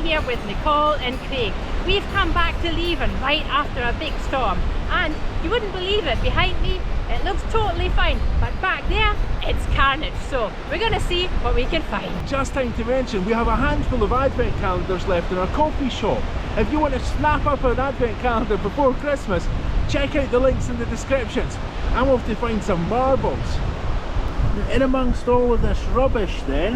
here with Nicole and Craig. We've come back to Leven right after a big storm, and you wouldn't believe it, behind me it looks totally fine, but back there it's carnage. So we're going to see what we can find. Just time to mention, we have a handful of advent calendars left in our coffee shop. If you want to snap up an advent calendar before Christmas, check out the links in the descriptions. I'm off to find some marbles. In amongst all of this rubbish then,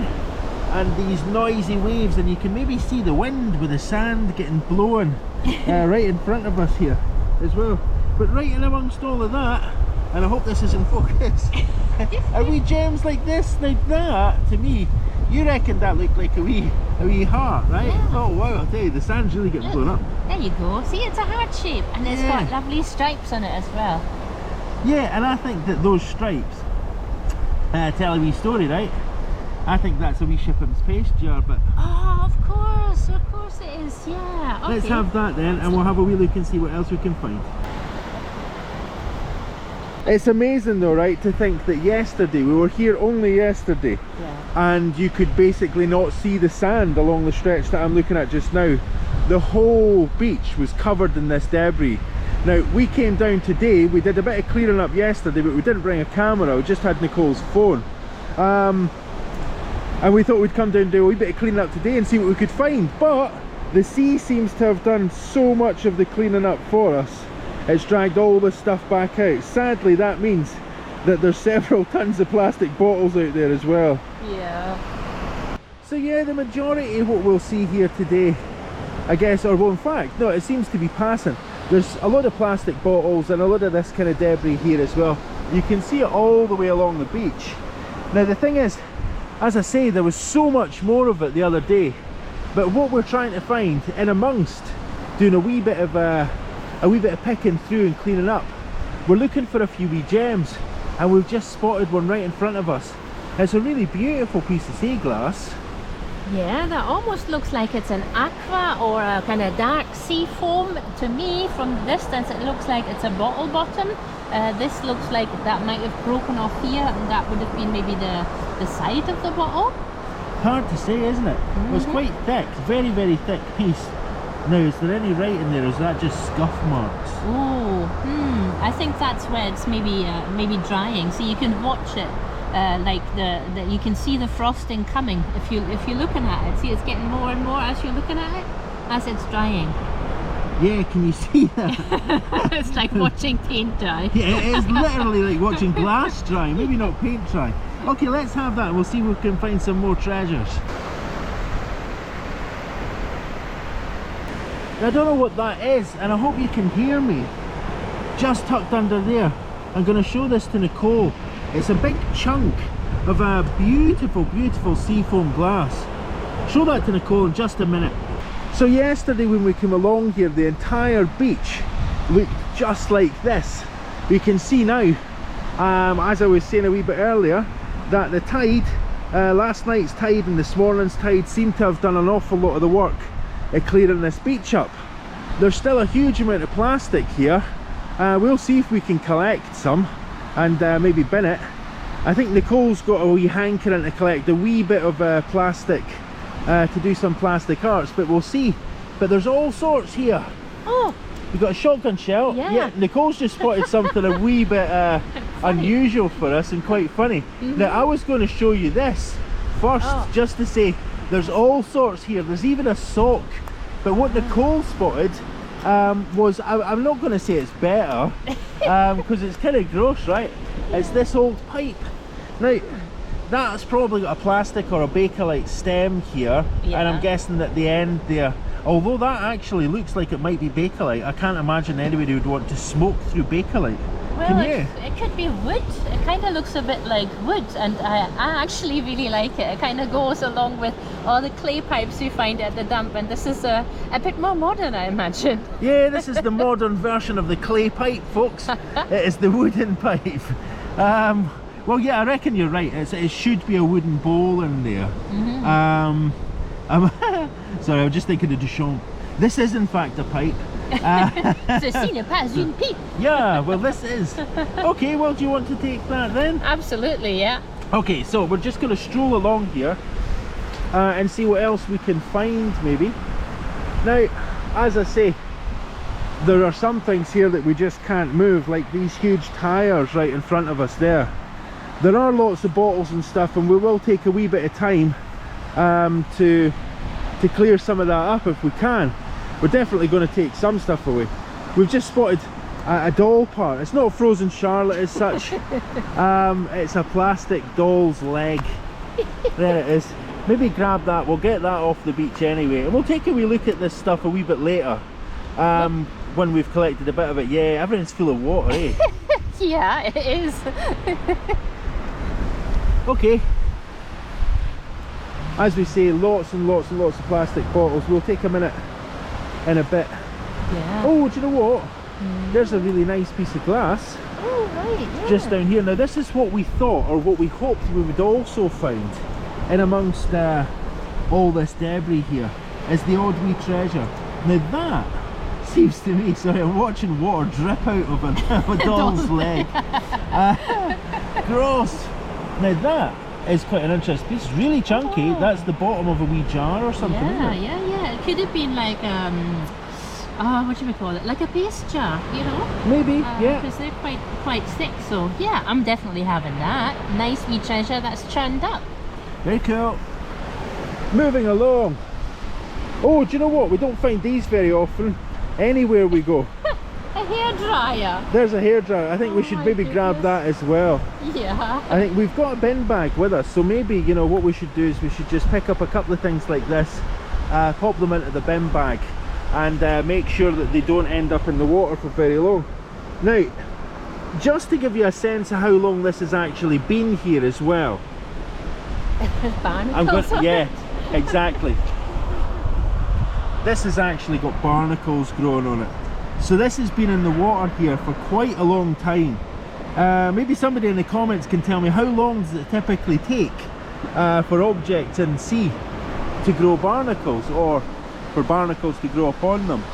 and these noisy waves, and you can maybe see the wind with the sand getting blown right in front of us here as well. But right in amongst all of that, and I hope this is in focus, are wee gems like this, like that, to me, you reckon that looked like a wee heart, right? Yeah. Oh wow, I'll tell you, the sand's really getting blown up. There you go, see, it's a heart shape, and it's got lovely stripes on it as well. Yeah, and I think that those stripes tell a wee story, right? I think that's a wee Shipham's paste jar, but... Oh, of course it is, yeah. Okay. Let's have that then, and we'll have a wee look and see what else we can find. It's amazing though, right, to think that yesterday, we were here only yesterday, and you could basically not see the sand along the stretch that I'm looking at just now. The whole beach was covered in this debris. Now, we came down today, we did a bit of clearing up yesterday, but we didn't bring a camera, we just had Nicole's phone. And we thought we'd come down and do a wee bit of cleaning up today and see what we could find, but the sea seems to have done so much of the cleaning up for us. It's dragged all this stuff back out. Sadly, that means that there's several tons of plastic bottles out there as well. Yeah. So yeah, the majority of what we'll see here today, I guess, or well in fact, no, it seems to be passing. There's a lot of plastic bottles and a lot of this kind of debris here as well. You can see it all the way along the beach. Now the thing is, as I say, there was so much more of it the other day, but what we're trying to find in amongst doing a wee bit of picking through and cleaning up, we're looking for a few wee gems, and we've just spotted one right in front of us. It's a really beautiful piece of sea glass. Yeah, that almost looks like it's an aqua or a kind of dark sea foam. To me, from the distance, it looks like it's a bottle bottom. This looks like that might have broken off here, and that would have been maybe the side of the bottle. Hard to say, isn't it? It was quite thick, very, very thick piece. Now, is there any writing there, or is that just scuff marks? Oh, I think that's where it's maybe drying, so you can watch it. Like you can see the frosting coming if you're looking at it. See, it's getting more and more as you're looking at it, as it's drying. Yeah, can you see that? It's like watching paint dry. Yeah, it is literally like watching glass dry, maybe not paint dry. Okay, let's have that and we'll see if we can find some more treasures. I don't know what that is, and I hope you can hear me. Just tucked under there. I'm going to show this to Nicole. It's a big chunk of a beautiful, beautiful seafoam glass. Show that to Nicole in just a minute. So yesterday when we came along here, the entire beach looked just like this. We can see now, as I was saying a wee bit earlier, that the tide, last night's tide and this morning's tide seem to have done an awful lot of the work at clearing this beach up. There's still a huge amount of plastic here. We'll see if we can collect some and maybe bin it. I think Nicole's got a wee hankering to collect a wee bit of plastic to do some plastic arts, but we'll see. But there's all sorts here. Oh, We've got a shotgun shell. Yeah. Nicole's just spotted something a wee bit unusual for us and quite funny. Now I was going to show you this first, just to say there's all sorts here. There's even a sock. But what Nicole spotted was, I'm not going to say it's better because it's kind of gross, right? It's this old pipe. Now that's probably got a plastic or a Bakelite stem here, and I'm guessing at the end there, although that actually looks like it might be Bakelite, I can't imagine anybody would want to smoke through Bakelite. Well, it could be wood. It kind of looks a bit like wood, and I actually really like it. It kind of goes along with all the clay pipes you find at the dump, and this is a bit more modern, I imagine. Yeah, this is the modern version of the clay pipe, folks. It is the wooden pipe. Well, yeah, I reckon you're right. It should be a wooden bowl in there. Sorry, I was just thinking of Duchamp. This is in fact a pipe. Ceci n'est pas une pipe. Yeah, well this is. Okay, well do you want to take that then? Absolutely, yeah. Okay, so we're just going to stroll along here and see what else we can find maybe. Now, as I say, there are some things here that we just can't move, like these huge tyres right in front of us there. There are lots of bottles and stuff, and we will take a wee bit of time to clear some of that up if we can. We're definitely going to take some stuff away. We've just spotted a doll part. It's not a frozen Charlotte as such. It's a plastic doll's leg. There it is. Maybe grab that. We'll get that off the beach anyway, and we'll take a wee look at this stuff a wee bit later when we've collected a bit of it. Yeah, everything's full of water, eh? Yeah, it is. Okay, as we say, lots and lots and lots of plastic bottles. We'll take a minute in a bit. Yeah. Oh, do you know what? There's a really nice piece of glass. Oh, right, yeah. Just down here. Now this is what we thought, or what we hoped we would also find in amongst all this debris here, is the odd wee treasure. Now that seems to me, sorry, I'm watching water drip out of a doll's leg. Gross. Now that is quite an interesting piece, really chunky. Oh. That's the bottom of a wee jar or something, isn't it? Yeah. It could have been like, what should we call it? Like a paste jar, you know? Maybe, yeah. Because they're quite thick, so yeah, I'm definitely having that. Nice wee treasure that's churned up. Very cool. Moving along. Oh, do you know what? We don't find these very often anywhere we go. A hairdryer. There's a hairdryer. I think we Oh should my maybe grab goodness. that as well. Yeah. I think we've got a bin bag with us, so maybe, you know, what we should do is we should just pick up a couple of things like this, pop them into the bin bag, and make sure that they don't end up in the water for very long. Now, just to give you a sense of how long this has actually been here as well. Barnacles on Yeah, it. exactly. This has actually got barnacles growing on it. So this has been in the water here for quite a long time. Maybe somebody in the comments can tell me, how long does it typically take for objects in sea to grow barnacles, or for barnacles to grow upon them?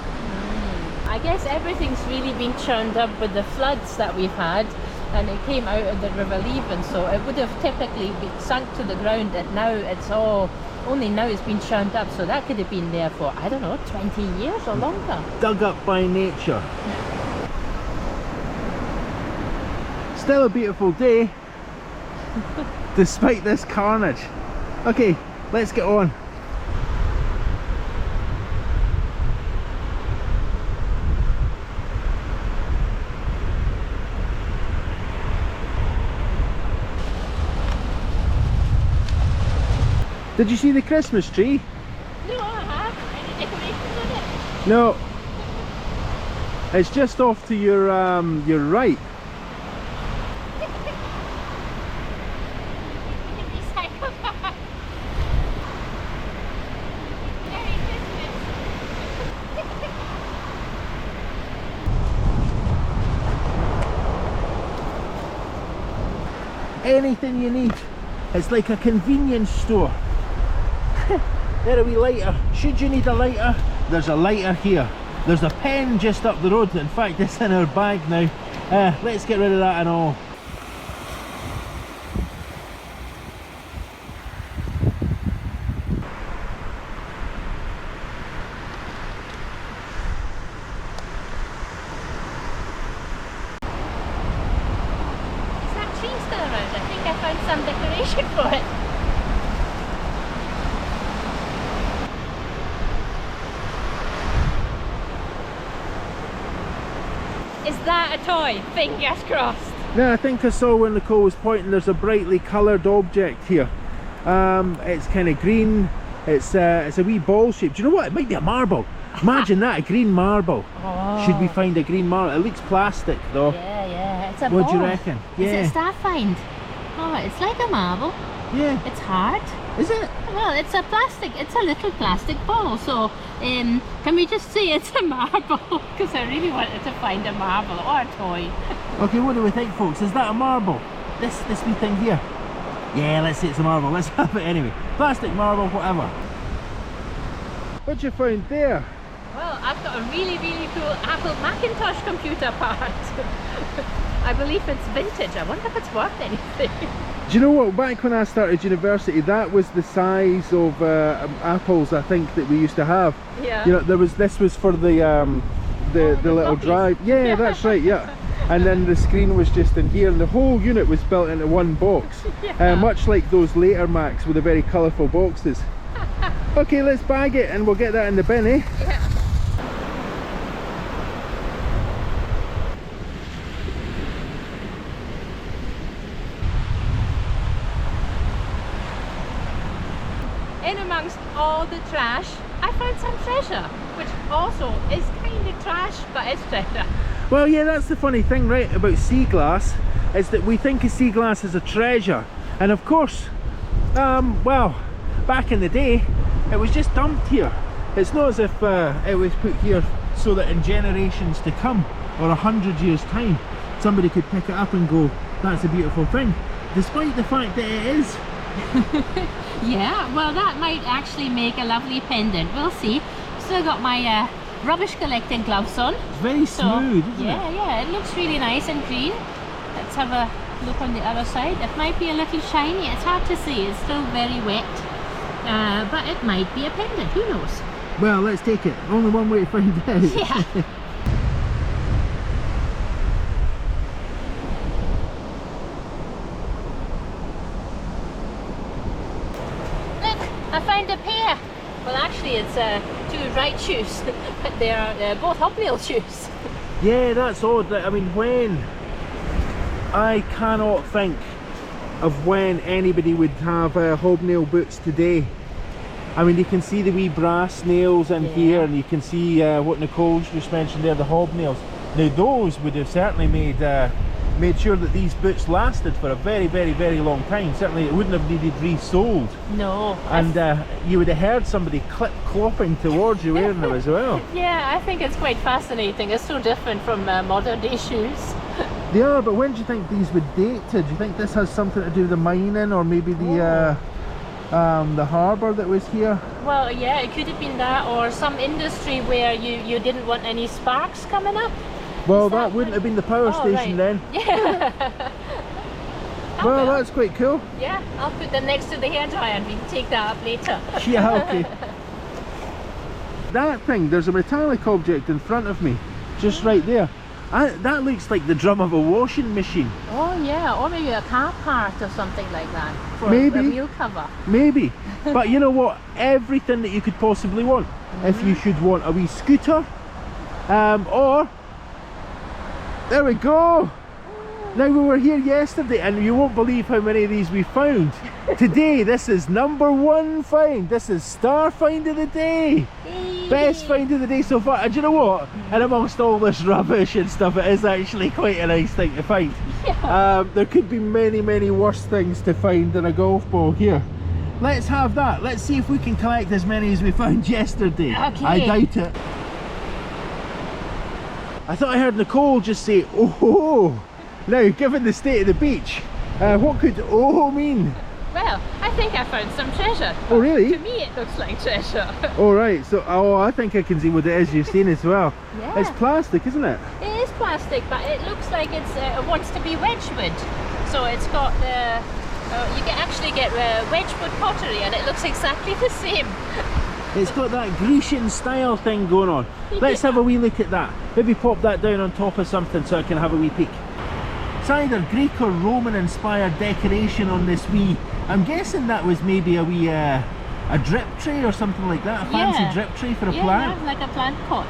I guess everything's really been churned up with the floods that we've had, and it came out of the River Leven, so it would have typically been sunk to the ground, and now it's only now it's been churned up, so that could have been there for, I don't know, 20 years or longer. Dug up by nature. Still a beautiful day, despite this carnage. Okay, let's get on. Did you see the Christmas tree? No, I have. Any decorations on it? No. It's just off to your right. Recycle that. Merry Christmas. Anything you need. It's like a convenience store. There, a wee lighter. Should you need a lighter, there's a lighter here. There's a pen just up the road. In fact, it's in our bag now. Let's get rid of that and all. Is that tree still around? I think I found some decoration for it. Is that a toy? Fingers crossed. Now, I think I saw when Nicole was pointing, there's a brightly coloured object here. It's kind of green. It's a wee ball shape. Do you know what? It might be a marble. Imagine that, a green marble. Oh. Should we find a green marble? It looks plastic though. Yeah. It's a What ball. do you reckon? Is it a star find? Oh, it's like a marble. Yeah. It's hard. Is it? Well, it's a little plastic ball, so can we just say it's a marble? Because I really wanted to find a marble or a toy. Okay, what do we think, folks? Is that a marble? This wee thing here? Yeah, let's say it's a marble. Let's have it anyway. Plastic, marble, whatever. What you find there? Well, I've got a really cool Apple Macintosh computer part. I believe it's vintage. I wonder if it's worth anything. Do you know what? Back when I started university, that was the size of apples I think that we used to have. Yeah. You know, this was for the little floppies. drive. Yeah, that's right. Yeah. And then the screen was just in here, and the whole unit was built into one box. Yeah. Much like those later Macs with the very colourful boxes. Okay, let's bag it and we'll get that in the bin, eh? Yeah. In amongst all the trash, I found some treasure, which also is kind of trash, but it's treasure. Well, yeah, that's the funny thing, right, about sea glass, is that we think of sea glass as a treasure. And of course, well, back in the day, it was just dumped here. It's not as if it was put here so that in generations to come, or 100 years time, somebody could pick it up and go, that's a beautiful thing, despite the fact that it is. Yeah, well, that might actually make a lovely pendant. We'll see. Still got my rubbish collecting gloves on. It's very smooth, isn't it? Yeah, it looks really nice and green. Let's have a look on the other side. It might be a little shiny. It's hard to see. It's still very wet. But it might be a pendant. Who knows? Well, let's take it. Only one way to find out. Yeah. I found a pair. Well, actually, it's two right shoes, but they are both hobnail shoes. Yeah, that's odd. I mean, I cannot think of when anybody would have hobnail boots today. I mean, you can see the wee brass nails in here, and you can see what Nicole's just mentioned there, the hobnails. Now, those would have certainly made sure that these boots lasted for a very, very, very long time. Certainly it wouldn't have needed resoled. No. And you would have heard somebody clip-clopping towards you wearing them as well. Yeah, I think it's quite fascinating. It's so different from modern day shoes. They are, but when do you think these would date to? Do you think this has something to do with the mining, or maybe the harbour that was here? Well, yeah, it could have been that, or some industry where you didn't want any sparks coming up. Well, that wouldn't have been the power station then. Yeah. Well, that's quite cool. Yeah, I'll put them next to the hairdryer and we can take that up later. Yeah, okay. That thing, there's a metallic object in front of me, just right there. That looks like the drum of a washing machine. Oh yeah, or maybe a car part or something like that. For Maybe. a wheel cover. Maybe. But you know what? Everything that you could possibly want. If you should want a wee scooter, or... There we go! Now, we were here yesterday and you won't believe how many of these we found. Today, this is #1 find. This is star find of the day. Best find of the day so far. And do you know what? And amongst all this rubbish and stuff, it is actually quite a nice thing to find. Yeah. There could be many, many worse things to find than a golf ball here. Let's have that. Let's see if we can collect as many as we found yesterday. Okay. I doubt it. I thought I heard Nicole just say, oh. Now, given the state of the beach, what could oh mean? Well, I think I found some treasure. Oh, really? To me, it looks like treasure. All right, so I think I can see what it is you've seen as well. Yeah. It's plastic, isn't it? It is plastic, but it looks like it wants to be wedgwood. So it's got the, you can actually get wedgwood pottery, and it looks exactly the same. It's got that Grecian style thing going on. Let's have a wee look at that. Maybe pop that down on top of something so I can have a wee peek. It's either Greek or Roman inspired decoration on this wee, I'm guessing that was maybe a wee a drip tray or something like that, a fancy drip tray for a plant. Yeah, like a plant pot.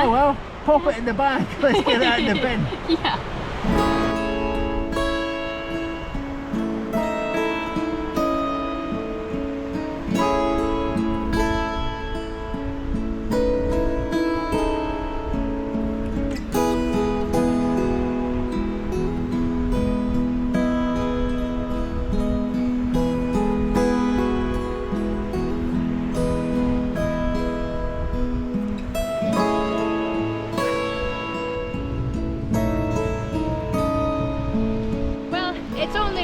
Oh well, pop it in the bag. Let's get that in the bin. Yeah.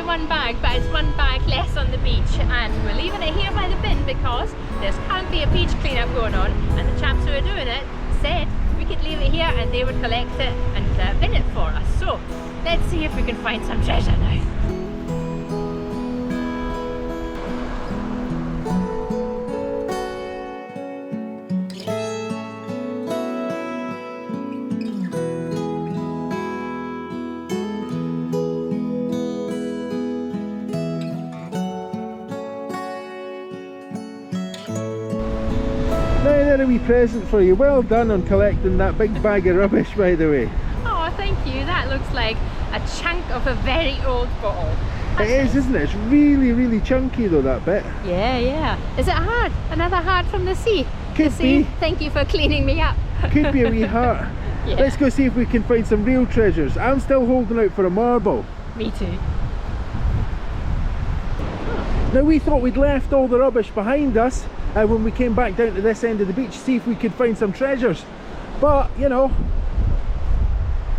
One bag, but it's one bag less on the beach, and we're leaving it here by the bin because there's currently a beach cleanup going on, and the chaps who are doing it said we could leave it here and they would collect it and bin it for us. So let's if we can find some treasure now. Now then, a wee present for you. Well done on collecting that big bag of rubbish, by the way. Oh, thank you. That looks like a chunk of a very old bottle. It is, isn't it? It's really, really chunky though, that bit. Yeah, yeah. Is it a heart? Another heart from the sea? Could be. Thank you for cleaning me up. Could be a wee heart. Yeah. Let's go see if we can find some real treasures. I'm still holding out for a marble. Me too. Now we thought we'd left all the rubbish behind us when we came back down to this end of the beach, see if we could find some treasures. But, you know,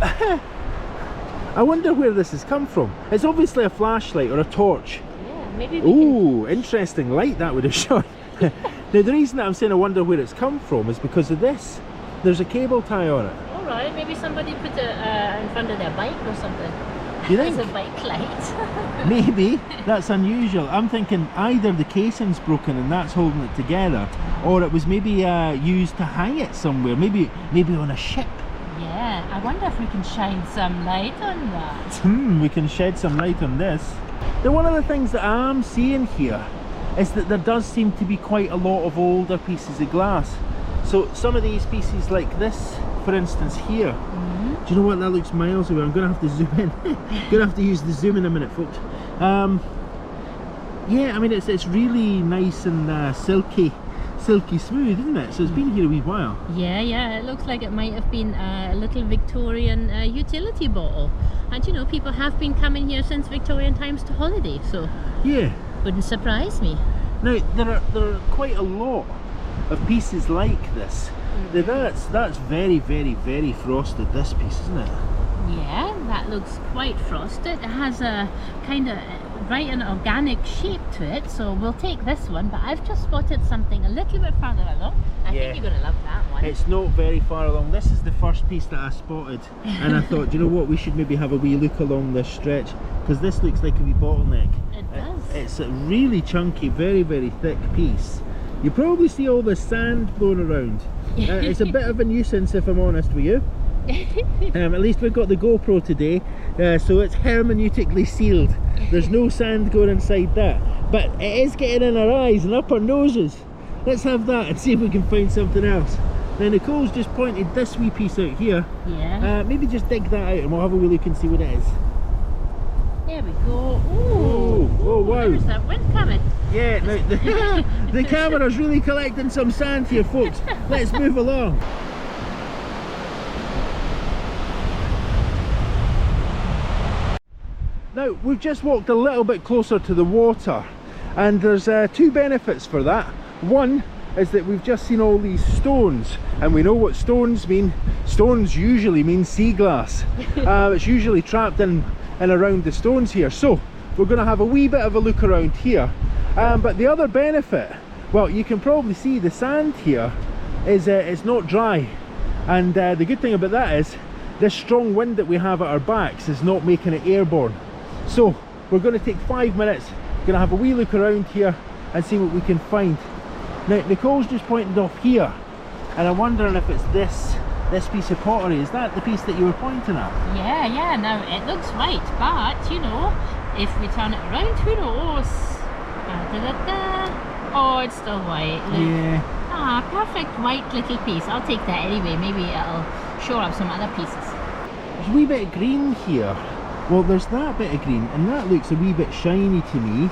I wonder where this has come from. It's obviously a flashlight or a torch. Yeah, maybe we Ooh, interesting light that would have shone. Now the reason that I'm saying I wonder where it's come from is because of this. There's a cable tie on it. Alright, maybe somebody put it in front of their bike or something. You think? It's a bike light. Maybe. That's unusual. I'm thinking either the casing's broken and that's holding it together, or it was maybe used to hang it somewhere, maybe on a ship. Yeah, I wonder if we can shine some light on that. We can shed some light on this. Now one of the things that I'm seeing here is that there does seem to be quite a lot of older pieces of glass. So some of these pieces like this, for instance here, do you know what, that looks miles away. I'm going to have to zoom in. Going to have to use the zoom in a minute, folks. Yeah, I mean it's really nice and silky smooth, isn't it? So it's been here a wee while. Yeah, yeah, it looks like it might have been a little Victorian utility bottle. And you know, people have been coming here since Victorian times to holiday, so Yeah. wouldn't surprise me. Now there are quite a lot of pieces like this. Now that's very, very, very frosted, this piece, isn't it? Yeah, that looks quite frosted. It has a kind of right an organic shape to it, so we'll take this one. But I've just spotted something a little bit further along. I think you're going to love that one. It's not very far along. This is the first piece that I spotted, and I thought, do you know what, we should maybe have a wee look along this stretch, because this looks like a wee bottleneck. It does. It's a really chunky, very, very thick piece. You probably see all the sand blowing around. It's a bit of a nuisance, if I'm honest with you. At least we've got the GoPro today, so it's hermeneutically sealed. There's no sand going inside that, but it is getting in our eyes and up our noses. Let's have that and see if we can find something else. Now Nicole's just pointed this wee piece out here. Yeah. Maybe just dig that out and we'll have a wee look and see what it is. There we go. Ooh. Oh wow. There's that wind coming. Yeah, now the camera's really collecting some sand here, folks. Let's move along. Now, we've just walked a little bit closer to the water, and there's two benefits for that. One is that we've just seen all these stones, and we know what stones mean. Stones usually mean sea glass. It's usually trapped in and around the stones here. So we're going to have a wee bit of a look around here. But the other benefit, well, you can probably see the sand here is it's not dry, and the good thing about that is this strong wind that we have at our backs is not making it airborne. So we're going to take 5 minutes, going to have a wee look around here and see what we can find. Now Nicole's just pointed off here, and I'm wondering if it's this piece of pottery. Is that the piece that you were pointing at? Yeah, now it looks white, but you know, if we turn it around, who knows? Oh, it's still white. Look. Yeah. Ah, perfect white little piece. I'll take that anyway. Maybe it'll show up some other pieces. There's a wee bit of green here. Well, there's that bit of green, and that looks a wee bit shiny to me.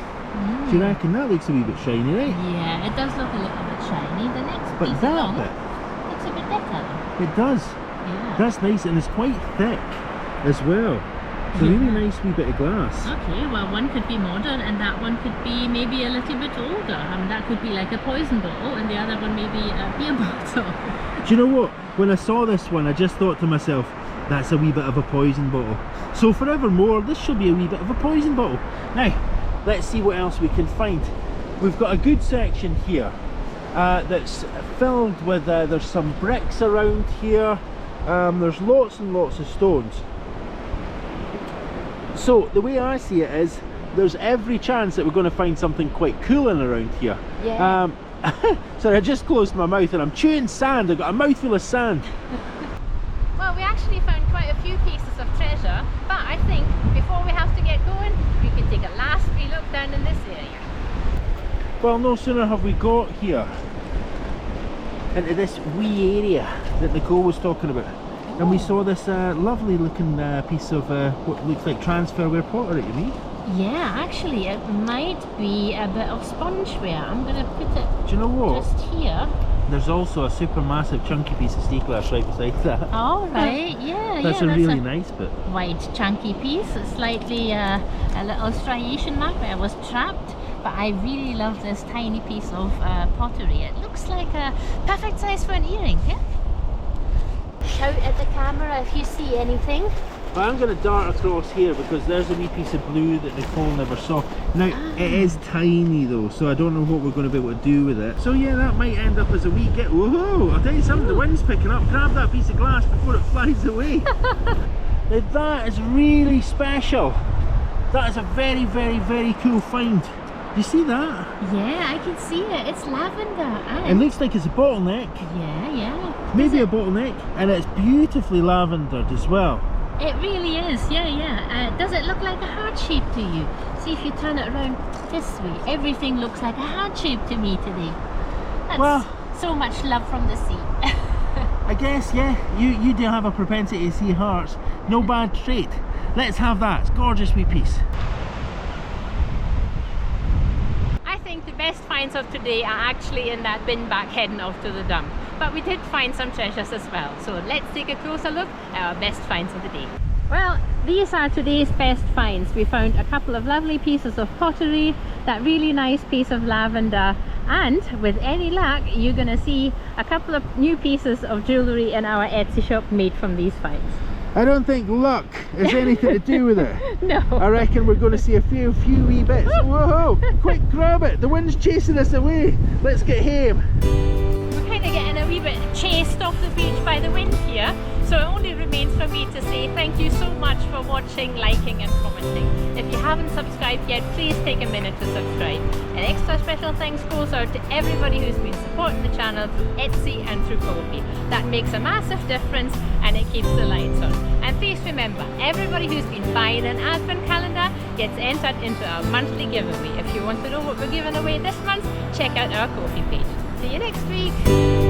Do you reckon that looks a wee bit shiny, right? Yeah, it does look a little bit shiny. The next But piece that along bit, looks a bit better. it does. Yeah. That's nice, and it's quite thick as well. It's a really nice wee bit of glass. Okay, well, one could be modern and that one could be maybe a little bit older. That could be like a poison bottle, and the other one maybe a beer bottle. Do you know what? When I saw this one, I just thought to myself, that's a wee bit of a poison bottle. So forevermore, this should be a wee bit of a poison bottle. Now, let's see what else we can find. We've got a good section here that's filled with, there's some bricks around here. There's lots and lots of stones. So the way I see it is, there's every chance that we're going to find something quite cool in around here. Yeah. Sorry, I just closed my mouth and I'm chewing sand. I've got a mouthful of sand. Well, we actually found quite a few pieces of treasure, but I think before we have to get going, we can take a last wee look down in this area. Well, no sooner have we got here into this wee area that Nicole was talking about, and we saw this lovely looking piece of what looks like transferware pottery to me. Yeah, actually it might be a bit of spongeware. I'm going to put it Do you know what? just here. There's also a super massive chunky piece of steel glass right beside that. All right, yeah, That's yeah. a really nice bit. Wide chunky piece. It's slightly a little striation mark where I was trapped, but I really love this tiny piece of pottery. It looks like a perfect size for an earring. Yeah? Shout at the camera if you see anything. But I'm going to dart across here because there's a wee piece of blue that Nicole never saw. Now, it is tiny though, so I don't know what we're going to be able to do with it. So yeah, that might end up as a wee get. Whoa! I'll tell you something, the wind's picking up. Grab that piece of glass before it flies away. Now that is really special. That is a very, very, very cool find. Do you see that? Yeah, I can see it. It's lavender. And It looks like it's a bottleneck. yeah, yeah. Maybe a bottleneck. And it's beautifully lavendered as well. It really is, yeah, yeah. Does it look like a heart shape to you? See if you turn it around this way. Everything looks like a heart shape to me today. That's Well, so much love from the sea. I guess, yeah, you do have a propensity to see hearts. No bad trait. Let's have that. It's a gorgeous wee piece. I think the best finds of today are actually in that bin back heading off to the dump. But we did find some treasures as well. So let's take a closer look at our best finds of the day. Well, these are today's best finds. We found a couple of lovely pieces of pottery, that really nice piece of lavender, and with any luck you're gonna see a couple of new pieces of jewellery in our Etsy shop made from these finds. I don't think luck has anything to do with it. No. I reckon we're going to see a few wee bits. Whoa! Quick, grab it! The wind's chasing us away. Let's get home. We're kind of getting a wee bit chased off the beach by the wind here, so it only remains for me to say thank you so much for watching, liking and commenting. If you haven't subscribed yet, please take a minute to subscribe. An extra special thanks goes out to everybody who's been supporting the channel through Etsy and through Ko-fi. That makes a massive difference and it keeps the lights on. And please remember, everybody who's been buying an advent calendar gets entered into our monthly giveaway. If you want to know what we're giving away this month, check out our Ko-fi page. See you next week.